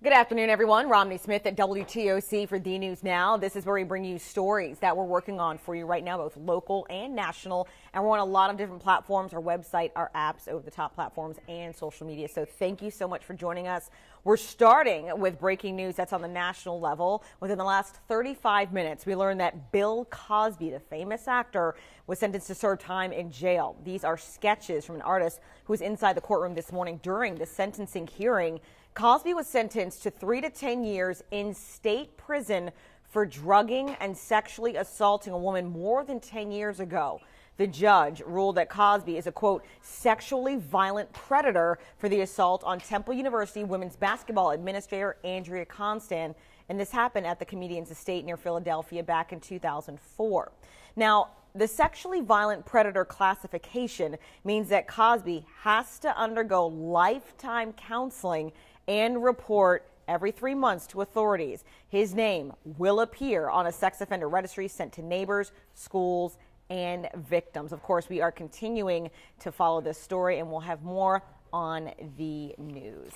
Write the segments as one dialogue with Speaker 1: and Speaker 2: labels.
Speaker 1: Good afternoon, everyone. Romney Smith at WTOC for The News Now. This is where we bring you stories that we're working on for you right now, both local and national. And we're on a lot of different platforms, our website, our apps, over-the-top platforms, and social media. So thank you so much for joining us. We're starting with breaking news that's on the national level. Within the last 35 minutes, we learned that Bill Cosby, the famous actor, was sentenced to serve time in jail. These are sketches from an artist who was inside the courtroom this morning during the sentencing hearing. Cosby was sentenced to 3 to 10 years in state prison for drugging and sexually assaulting a woman more than 10 years ago. The judge ruled that Cosby is a, quote, sexually violent predator for the assault on Temple University women's basketball administrator Andrea Constand. And this happened at the comedian's estate near Philadelphia back in 2004. Now, the sexually violent predator classification means that Cosby has to undergo lifetime counseling and report every 3 months to authorities. His name will appear on a sex offender registry sent to neighbors, schools, and victims. Of course, we are continuing to follow this story, and we'll have more on the news.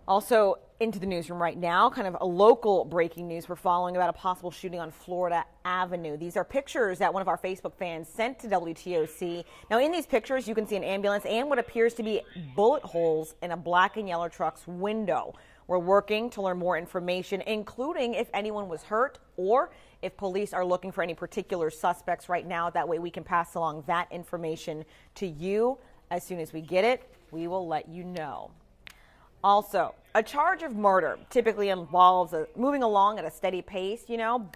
Speaker 1: Also into the newsroom right now, kind of a local breaking news we're following about a possible shooting on Florida Avenue. These are pictures that one of our Facebook fans sent to WTOC. Now, in these pictures, you can see an ambulance and what appears to be bullet holes in a black and yellow truck's window. We're working to learn more information, including if anyone was hurt or if police are looking for any particular suspects right now. That way we can pass along that information to you. As soon as we get it, we will let you know. Also, a charge of murder typically involves moving along at a steady pace,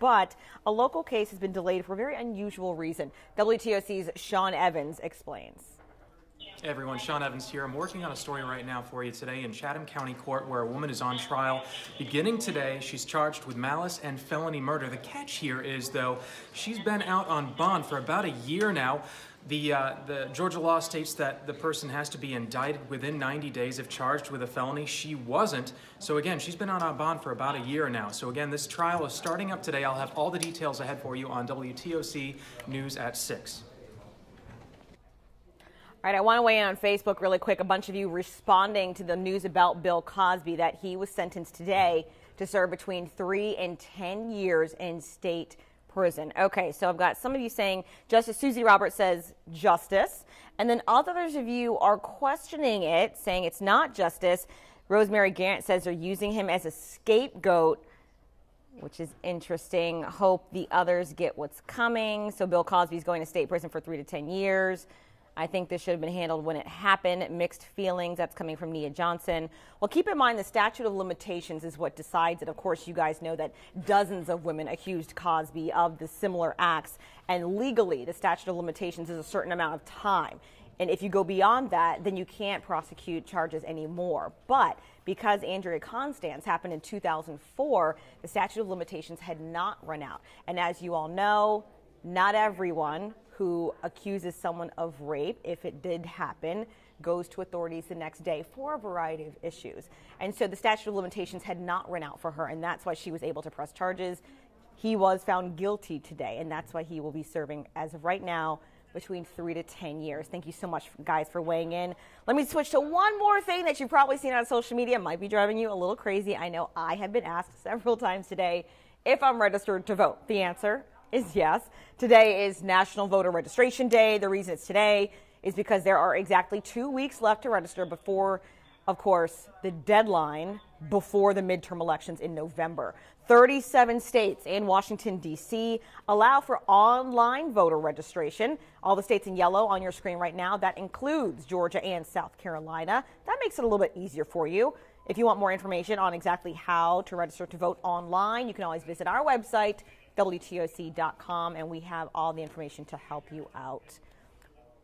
Speaker 1: but a local case has been delayed for a very unusual reason. WTOC's Sean Evans explains.
Speaker 2: Hey everyone, Sean Evans here. I'm working on a story right now for you today in Chatham County Court where a woman is on trial. Beginning today, she's charged with malice and felony murder. The catch here is, though, she's been out on bond for about a year now. The Georgia law states that the person has to be indicted within 90 days if charged with a felony. She wasn't. So again, she's been out on bond for about a year now. So again, this trial is starting up today. I'll have all the details ahead for you on WTOC News at 6.
Speaker 1: All right, I want to weigh in on Facebook really quick. A bunch of you responding to the news about Bill Cosby that he was sentenced today to serve between 3 and 10 years in state prison. Okay, so I've got some of you saying Justice Susie Roberts says justice, and then others of you are questioning it, saying it's not justice. Rosemary Garrett says they're using him as a scapegoat, which is interesting. Hope the others get what's coming. So Bill Cosby's going to state prison for 3 to 10 years. I think this should have been handled when it happened. Mixed feelings. That's coming from Nia Johnson. Well, keep in mind the statute of limitations is what decides it. Of course, you guys know that dozens of women accused Cosby of the similar acts. And legally, the statute of limitations is a certain amount of time. And if you go beyond that, then you can't prosecute charges anymore. But because Andrea Constand's happened in 2004, the statute of limitations had not run out. And as you all know, not everyone who accuses someone of rape, if it did happen, goes to authorities the next day for a variety of issues. And so the statute of limitations had not run out for her, and that's why she was able to press charges. He was found guilty today, and that's why he will be serving, as of right now, between 3 to 10 years. Thank you so much, guys, for weighing in. Let me switch to one more thing that you've probably seen on social media. It might be driving you a little crazy. I know I have been asked several times today if I'm registered to vote. The answer is yes. Today is National Voter Registration Day. The reason it's today is because there are exactly 2 weeks left to register before, of course, the deadline before the midterm elections in November. 37 states and Washington, D.C. allow for online voter registration. All the states in yellow on your screen right now, that includes Georgia and South Carolina. That makes it a little bit easier for you. If you want more information on exactly how to register to vote online, you can always visit our website, WTOC.com, and we have all the information to help you out.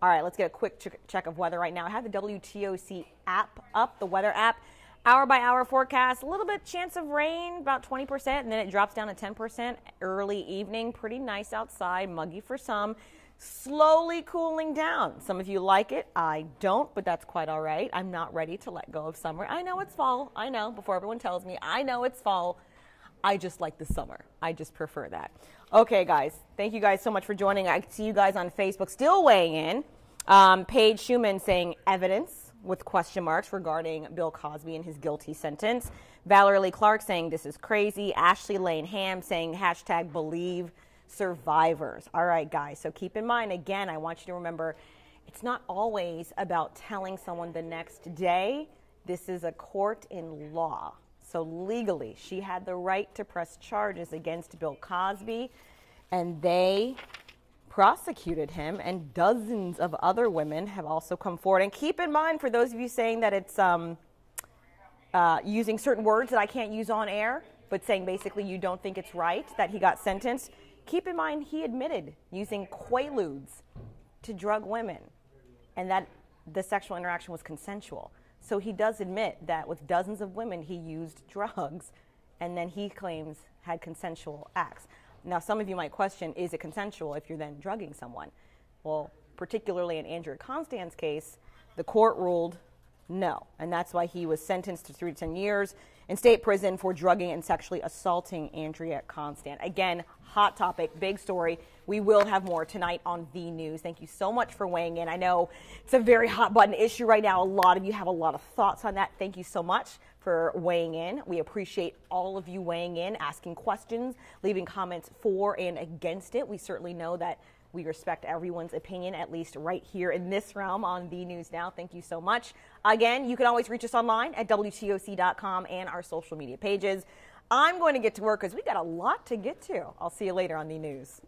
Speaker 1: All right, let's get a quick check of weather right now. I have the WTOC app up, the weather app. Hour by hour forecast, a little bit chance of rain, about 20%, and then it drops down to 10% early evening. Pretty nice outside, muggy for some. Slowly cooling down. Some of you like it. I don't, but that's quite all right. I'm not ready to let go of summer. I know it's fall. I know, before everyone tells me, I know it's fall. I just like the summer. I just prefer that. Okay, guys. Thank you guys so much for joining. I see you guys on Facebook still weighing in. Paige Schumann saying evidence with question marks regarding Bill Cosby and his guilty sentence. Valerie Lee Clark saying this is crazy. Ashley Lane Ham saying hashtag believe survivors. All right, guys, so keep in mind, again, I want you to remember, it's not always about telling someone the next day. This is a court in law. So legally, she had the right to press charges against Bill Cosby, and they prosecuted him, and dozens of other women have also come forward. And keep in mind, for those of you saying that it's using certain words that I can't use on air, but saying basically you don't think it's right that he got sentenced, keep in mind he admitted using Quaaludes to drug women and that the sexual interaction was consensual. So he does admit that with dozens of women he used drugs and then he claims had consensual acts. Now, some of you might question, is it consensual if you're then drugging someone? Well, particularly in Andrea Constand's case, the court ruled no, and that's why he was sentenced to 3 to 10 years in state prison for drugging and sexually assaulting Andrea Constand. Again, hot topic, big story. We will have more tonight on V News. Thank you so much for weighing in. I know it's a very hot button issue right now. A lot of you have a lot of thoughts on that. Thank you so much for weighing in. We appreciate all of you weighing in, asking questions, leaving comments for and against it. We certainly know that we respect everyone's opinion, at least right here in this realm on V News Now. Thank you so much. Again, you can always reach us online at WTOC.com and our social media pages. I'm going to get to work because we got a lot to get to. I'll see you later on V News.